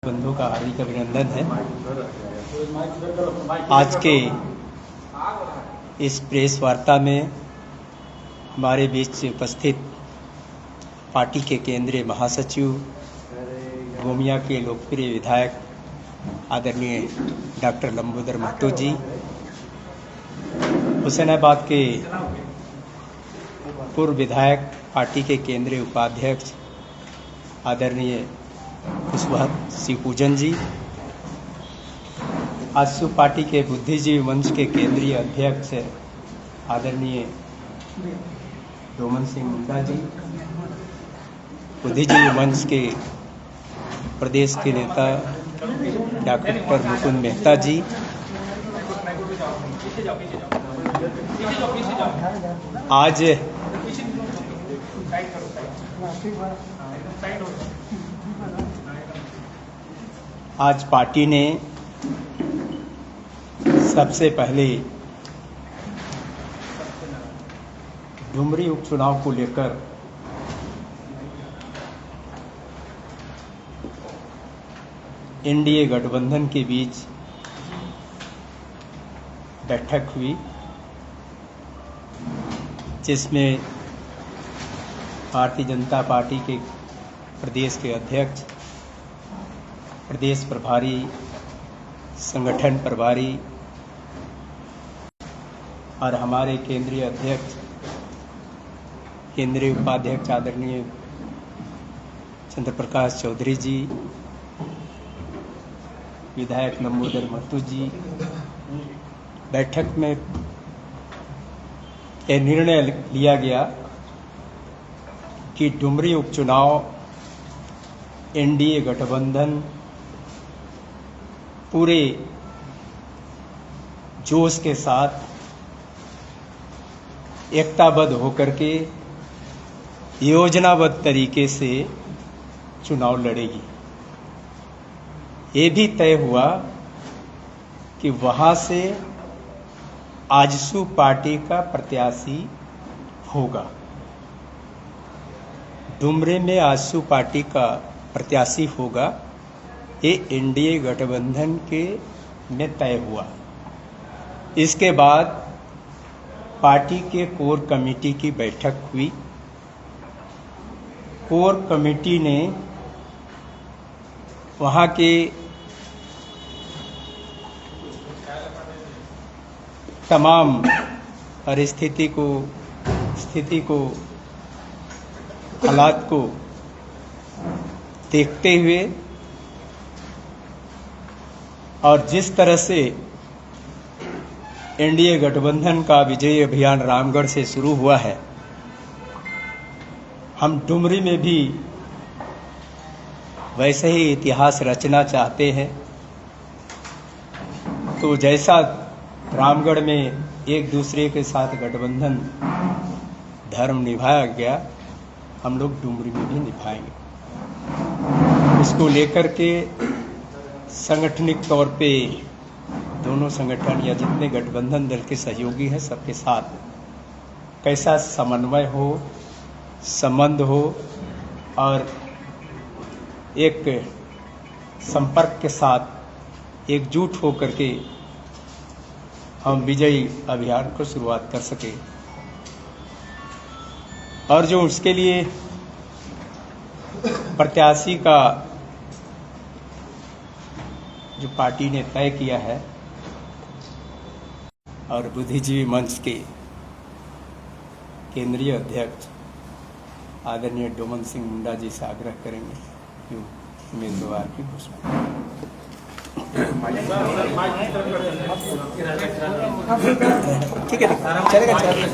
बंधु का हार्दिक अभिनंदन है। आज के इस प्रेस वार्ता में हमारे बीच उपस्थित पार्टी के केंद्रीय महासचिव गोमिया के लोकप्रिय विधायक आदरणीय डॉक्टर लंबोदर महतो जी, हुसैनाबाद के पूर्व विधायक पार्टी के केंद्रीय उपाध्यक्ष आदरणीय पुष्पवंत शिवपूजन जी, आजसू पार्टी के बुद्धिजीवी मंच के केंद्रीय अध्यक्ष आदरणीय डोमन सिंह मुंडा जी, बुद्धिजीवी मंच के प्रदेश के नेता डॉक्टर मुकुंद मेहता जी, आज पार्टी ने सबसे पहले डुमरी उपचुनाव को लेकर एनडीए गठबंधन के बीच बैठक हुई, जिसमें भारतीय जनता पार्टी के प्रदेश के अध्यक्ष, प्रदेश प्रभारी, संगठन प्रभारी और हमारे केंद्रीय अध्यक्ष, केंद्रीय उपाध्यक्ष आदरणीय चंद्र प्रकाश चौधरी जी, विधायक लंबोदर महतो जी, बैठक में यह निर्णय लिया गया कि डुमरी उपचुनाव एनडीए गठबंधन पूरे जोश के साथ एकताबद्ध होकर के योजनाबद्ध तरीके से चुनाव लड़ेगी। ये भी तय हुआ कि वहां से आजसू पार्टी का प्रत्याशी होगा। डुमरी में आजसू पार्टी का प्रत्याशी होगा, ये एनडीए गठबंधन के में तय हुआ। इसके बाद पार्टी के कोर कमेटी की बैठक हुई। कोर कमेटी ने वहां के तमाम परिस्थिति को, स्थिति को, हालात को देखते हुए और जिस तरह से एनडीए गठबंधन का विजयी अभियान रामगढ़ से शुरू हुआ है, हम डुमरी में भी वैसे ही इतिहास रचना चाहते हैं। तो जैसा रामगढ़ में एक दूसरे के साथ गठबंधन धर्म निभाया गया, हम लोग डुमरी में भी निभाएंगे। इसको लेकर के सांगठनिक तौर पे दोनों संगठन या जितने गठबंधन दल के सहयोगी हैं, सबके साथ कैसा समन्वय हो, संबंध हो और एक संपर्क के साथ एकजुट होकर के हम विजयी अभियान को शुरुआत कर सके। और जो उसके लिए प्रत्याशी का जो पार्टी ने तय किया है, और बुद्धिजीवी मंच के केंद्रीय अध्यक्ष आदरणीय डोमन सिंह मुंडा जी से आग्रह करेंगे कि उम्मीदवार की घोषणा। ठीक है, चलेगा चलेगा।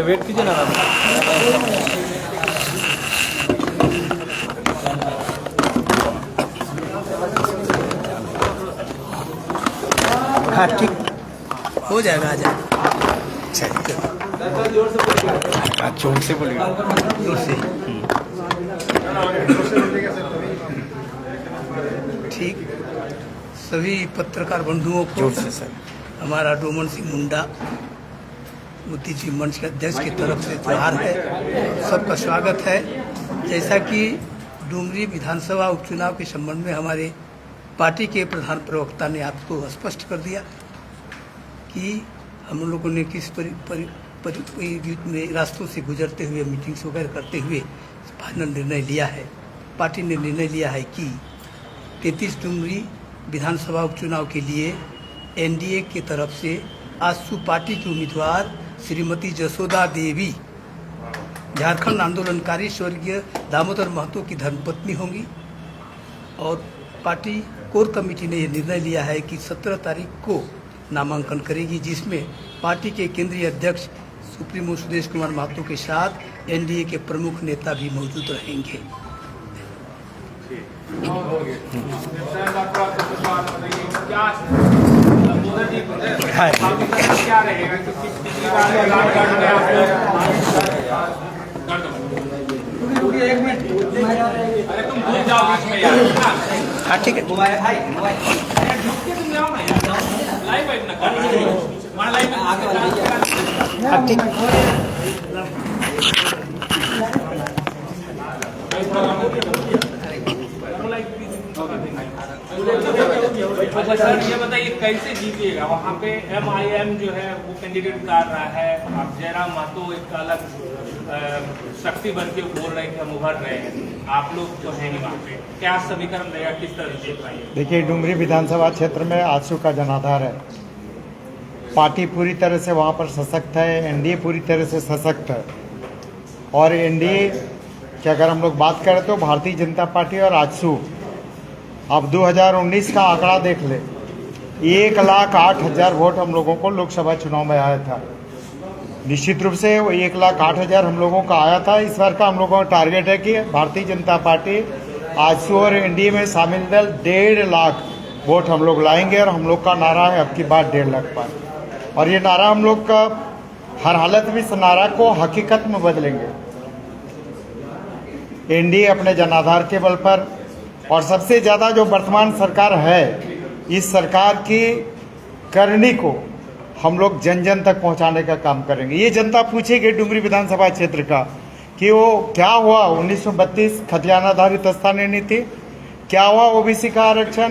वेट कीजिए ना। हाँ ठीक हो जाएगा, आ जाएगा। अच्छा, जोर से बोलिएगा। जोर से। ठीक। सभी पत्रकार बंधुओं को जोर से सर। हमारा डोमन सिंह मुंडा बुद्धिजीवी मंच के अध्यक्ष की तरफ से जोहार है, सबका स्वागत है। जैसा कि डुमरी विधानसभा उपचुनाव के संबंध में हमारे पार्टी के प्रधान प्रवक्ता ने आपको स्पष्ट कर दिया कि हम लोगों ने किस रास्तों से गुजरते हुए मीटिंग्स वगैरह करते हुए फाइनल निर्णय लिया है। पार्टी ने निर्णय लिया है कि 33 डुमरी विधानसभा उपचुनाव के लिए एनडीए की तरफ से आजसू पार्टी की उम्मीदवार श्रीमती जसोदा देवी झारखंड आंदोलनकारी स्वर्गीय दामोदर महतो की धर्मपत्नी होंगी। और पार्टी कोर कमेटी ने यह निर्णय लिया है कि 17 तारीख को नामांकन करेगी, जिसमें पार्टी के केंद्रीय अध्यक्ष सुप्रीमो सुदेश कुमार महतो के साथ एनडीए के प्रमुख नेता भी मौजूद रहेंगे। क्या रहेगा कि पिछली अरे तुम भूल जाओ बीच में यार। हाँ ठीक है। लाइव हाँ ठीक सर ये बताइए कैसे जीतिएगा? वहाँ पे MIM जो है वो कैंडिडेट उतार रहा है, अब जयराम महतो एक अलग शक्ति बन के बोल रहे हैं कि हम उभर रहे हैं, आप लोग तो हैं नहीं वहाँ पे, क्या समीकरण रहेगा, किस तरह से जीत पाएंगे? देखिए, डुमरी विधानसभा क्षेत्र में आजसू का जनाधार है। पार्टी पूरी तरह से वहाँ पर सशक्त है, एनडीए पूरी तरह से सशक्त है। और एनडीए की अगर हम लोग बात करें तो भारतीय जनता पार्टी और आजसू, अब 2019 का आंकड़ा देख ले, 1,08,000 वोट हम लोगों को लोकसभा चुनाव में आया था। निश्चित रूप से वो 1,08,000 हम लोगों का आया था। इस बार का हम लोगों का टारगेट है कि भारतीय जनता पार्टी, आजसू और एनडीए में शामिल दल 1.5 लाख वोट हम लोग लाएंगे। और हम लोग का नारा है अब की बार 1.5 लाख पार। और ये नारा हम लोग का हर हालत में इस नारा को हकीकत में बदलेंगे। एनडीए अपने जनाधार के बल पर, और सबसे ज़्यादा जो वर्तमान सरकार है, इस सरकार की करनी को हम लोग जन जन तक पहुंचाने का काम करेंगे। ये जनता पूछेगी डुमरी विधानसभा क्षेत्र का कि वो क्या हुआ 1932 खतियान आधारित स्थानीय नीति, क्या हुआ ओबीसी का आरक्षण,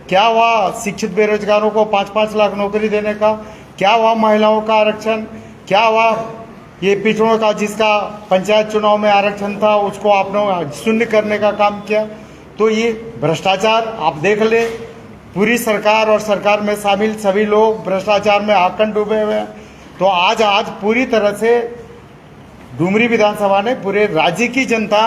क्या हुआ शिक्षित बेरोजगारों को 5-5 लाख नौकरी देने का, क्या हुआ महिलाओं का आरक्षण, क्या हुआ ये पिछड़ों का जिसका पंचायत चुनाव में आरक्षण था उसको आपने शून्य करने का काम किया। तो ये भ्रष्टाचार आप देख ले, पूरी सरकार और सरकार में शामिल सभी लोग भ्रष्टाचार में आकंठ डूबे हुए हैं। तो आज पूरी तरह से डुमरी विधानसभा ने पूरे राज्य की जनता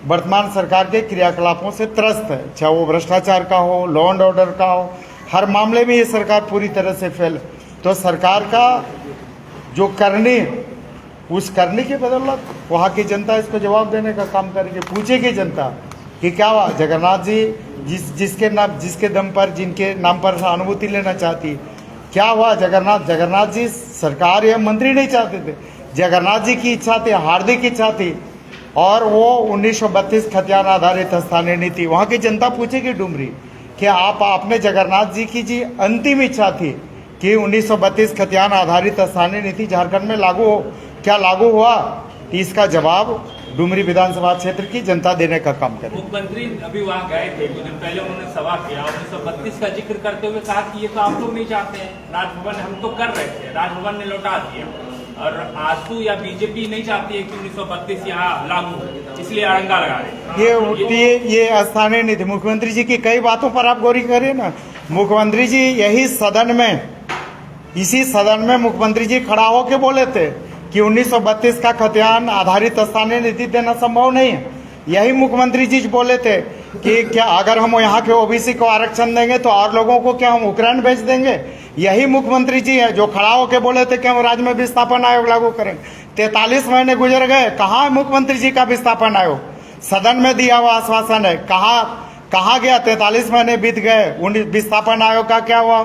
वर्तमान सरकार के क्रियाकलापों से त्रस्त है, चाहे वो भ्रष्टाचार का हो, लॉ एंड ऑर्डर का हो, हर मामले में ये सरकार पूरी तरह से फेल। तो सरकार का जो करनी, उस करने की बदौलत वहाँ की जनता इसको जवाब देने का काम करेगी। पूछेगी जनता कि क्या हुआ जगन्नाथ जी जिसके दम पर, जिनके नाम पर सहानुभूति लेना चाहती, क्या हुआ जगन्नाथ जी सरकार या मंत्री नहीं चाहते थे, जगन्नाथ जी की इच्छा थी, हार्दिक इच्छा थी। और वो 1932 खतियान आधारित स्थानीय नीति, वहाँ की जनता पूछेगी डुमरी कि आपने जगन्नाथ जी की जी अंतिम इच्छा थी कि 1932 खतियान आधारित स्थानीय नीति झारखंड में लागू हो, क्या लागू हुआ? इसका जवाब डुमरी विधानसभा क्षेत्र की जनता देने का काम करे। मुख्यमंत्री अभी वहाँ गए थे, कुछ दिन पहले उन्होंने सभा किया, 1932 का जिक्र करते हुए कहा कि ये तो आप लोग नहीं चाहते हैं, राजभवन हम तो कर रहे थे, राजभवन ने लौटा दिया। और आजसू या बीजेपी नहीं चाहती है कि 1932 यहाँ लागू, इसलिए अड़ंगा लगा रहे। ये स्थानीय नीति, मुख्यमंत्री जी की कई बातों पर आप गौर करिए ना। मुख्यमंत्री जी यही सदन में, इसी सदन में मुख्यमंत्री जी खड़ा होकर बोले थे कि 1932 का खतियान आधारित स्थानीय नीति देना संभव नहीं है। यही मुख्यमंत्री जी बोले थे कि क्या अगर हम यहाँ के ओबीसी को आरक्षण देंगे तो और लोगों को क्या हम यूक्रेन भेज देंगे। यही मुख्यमंत्री जी है जो खड़ा होकर बोले थे कि हम राज्य में विस्थापन आयोग लागू करेंगे। 43 महीने गुजर गए, कहाँ है मुख्यमंत्री जी का विस्थापन आयोग? सदन में दिया हुआ आश्वासन है, कहाँ गया? 43 महीने बीत गए, विस्थापन आयोग का क्या हुआ?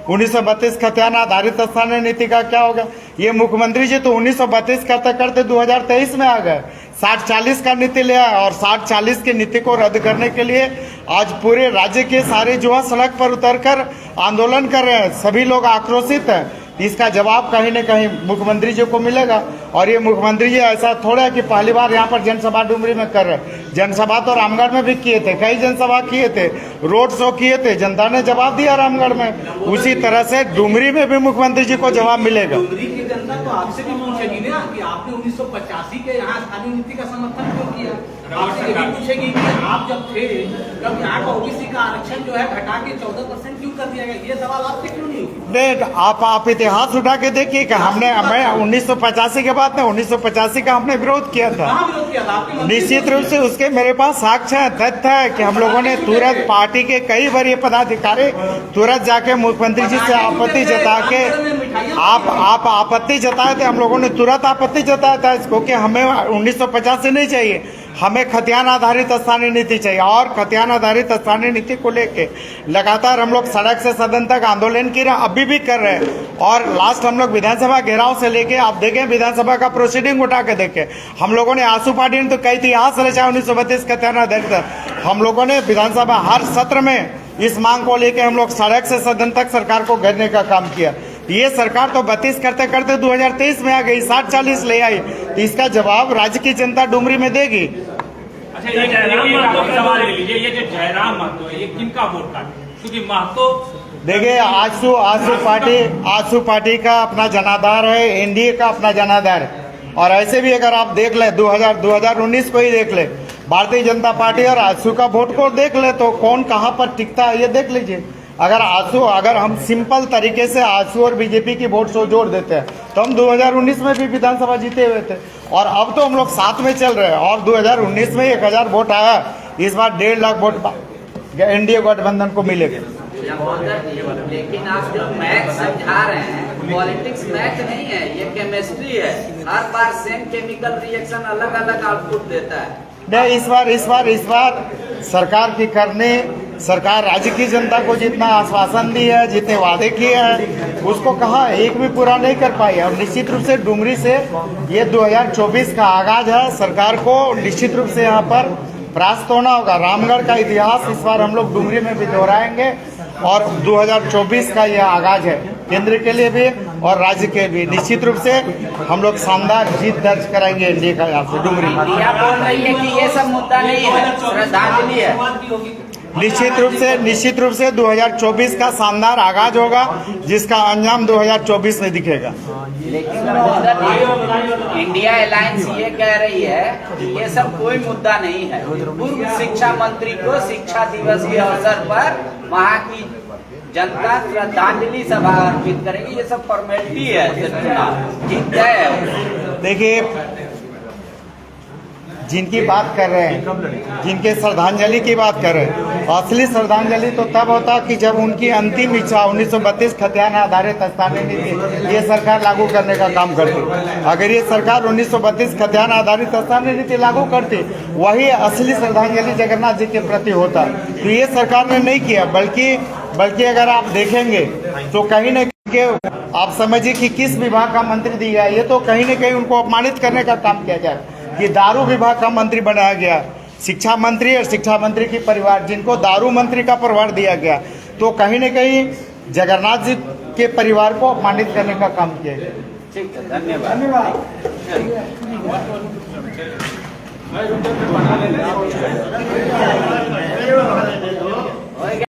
1932 खतियान आधारित स्थानीय नीति का क्या होगा? ये मुख्यमंत्री जी तो 1932 करते करते 2023 में आ गए, 60-40 का नीति ले आए। और 60-40 की नीति को रद्द करने के लिए आज पूरे राज्य के सारे युवा सड़क पर उतरकर आंदोलन कर रहे हैं। सभी लोग आक्रोशित हैं इसका जवाब कहीं न कहीं मुख्यमंत्री जी को मिलेगा। और ये मुख्यमंत्री जी ऐसा थोड़ा है कि पहली बार यहाँ पर जनसभा डुमरी में कर रहे हैं। जनसभा तो रामगढ़ में भी किए थे, कई जनसभा किए थे, रोड शो किए थे, जनता ने जवाब दिया रामगढ़ में। उसी तरह से डुमरी में भी मुख्यमंत्री जी को जवाब मिलेगा। डुमरी की जनता तो आपसे भी पूछेगी ना कि आपने 1985 के यहाँ स्थानीय नीति का समर्थन क्यों किया। आपसे ये भी पूछेगी कि आप जब थे तब यहाँ का ओबीसी का आरक्षण जो है घटा के 14% क्यों कर दिया गया। ये सवाल आपसे क्यों नहीं होगी? आप इतिहास उठा के देखिए कि मैं 1985 के बाद में 1985 का हमने विरोध किया था। कहाँ विरोध किया था? आपके निश्चित रूप से उसके मेरे पास साक्ष्य है, तथ्य है कि हम लोगों ने तुरंत पार्टी के कई वरीय पदाधिकारी तुरंत जाके मुख्यमंत्री जी से आपत्ति जता के आप आपत्ति जताए थे। हम लोगों ने तुरंत आपत्ति जताया था इसको कि हमें 1950 से नहीं चाहिए, हमें खतियान आधारित स्थानीय नीति चाहिए। और खतियान आधारित स्थानीय नीति को लेके लगातार हम लोग सड़क से सदन तक आंदोलन की रहे, अभी भी कर रहे हैं। और लास्ट हम लोग विधानसभा घेराव से लेके आप देखें, विधानसभा का प्रोसीडिंग उठा के देखें, हम लोगों ने आंसू पार्टी ने तो कई इतिहास रचा 1932 खतियान आधारित। हम लोगों ने विधानसभा हर सत्र में इस मांग को लेके हम लोग सड़क से सदन तक सरकार को घेरने का काम किया। ये सरकार तो 32 करते करते 2023 में आ गई, 60-40 ले आई। तो इसका जवाब राज्य की जनता डुमरी में देगी। अच्छा, ये सवाल ले लीजिए, ये जो जयराम महतो है ये किनका वोट काटे? क्योंकि महतो देखिए आजसू पार्टी का अपना जनाधार है, एनडीए का अपना जनाधार है। और ऐसे भी अगर आप देख ले 2019 को ही देख ले, भारतीय जनता पार्टी और आजसू का वोट को देख ले तो कौन कहाँ पर टिकता है ये देख लीजिए। अगर हम सिंपल तरीके से आजसू और बीजेपी की वोट से जोड़ देते हैं तो हम 2019 में भी विधानसभा जीते हुए थे। और अब तो हम लोग साथ में चल रहे हैं। और 2019 में 1000 वोट आया, इस बार 1.5 लाख वोट एनडीए गठबंधन को मिलेगा। लेकिन आप जो मैथ समझा रहे हैं, पॉलिटिक्स मैथ नहीं है, ये केमिस्ट्री है। हर बार सेम केमिकल रिएक्शन अलग अलग आउटपुट देता है। नहीं, इस बार सरकार की सरकार राज्य की जनता को जितना आश्वासन दी है, जितने वादे किए हैं, उसको कहाँ एक भी पूरा नहीं कर पाई है। और निश्चित रूप से डुमरी से ये 2024 का आगाज है। सरकार को निश्चित रूप से यहाँ पर परास्त होना होगा। रामगढ़ का इतिहास इस बार हम लोग डुमरी में भी दोहराएंगे और 2024 का यह आगाज है केंद्र के लिए भी और राज्य के भी। निश्चित रूप से हम लोग शानदार जीत दर्ज कराएंगे एनडीए का यहाँ से डुमरी। बोल रही है कि ये सब मुद्दा नहीं है, श्रद्धांजलि है। निश्चित रूप से 2024 का शानदार आगाज होगा, जिसका अंजाम 2024 में दिखेगा। लेकिन इंडिया अलायंस ये कह रही है कि ये सब कोई मुद्दा नहीं है। पूर्व शिक्षा मंत्री को शिक्षा दिवस के अवसर पर वहाँ की जनता श्रद्धांजलि सभा अर्पित करेगी। ये सब फॉर्मेलिटी है, जीत गए। देखिए, जिनकी बात कर रहे हैं, जिनके श्रद्धांजलि की बात कर रहे हैं, असली श्रद्धांजलि तो तब होता कि जब उनकी अंतिम इच्छा 1932 खतियान आधारित स्थानीय नीति ये सरकार लागू करने का काम करती। अगर ये सरकार 1932 खतियान आधारित स्थानीय नीति लागू करती, वही असली श्रद्धांजलि जगन्नाथ जी के प्रति होता। तो ये सरकार ने नहीं किया, बल्कि अगर आप देखेंगे तो कहीं न कहीं आप समझिए कि किस विभाग का मंत्री दिया है, ये तो कहीं न कहीं उनको अपमानित करने का काम किया जाए। ये दारू विभाग का मंत्री बनाया गया, शिक्षा मंत्री और शिक्षा मंत्री की परिवार, जिनको दारू मंत्री का प्रभार दिया गया, तो कहीं न कहीं जगन्नाथ जी के परिवार को अपमानित करने का काम किया गया। ठीक है, धन्यवाद।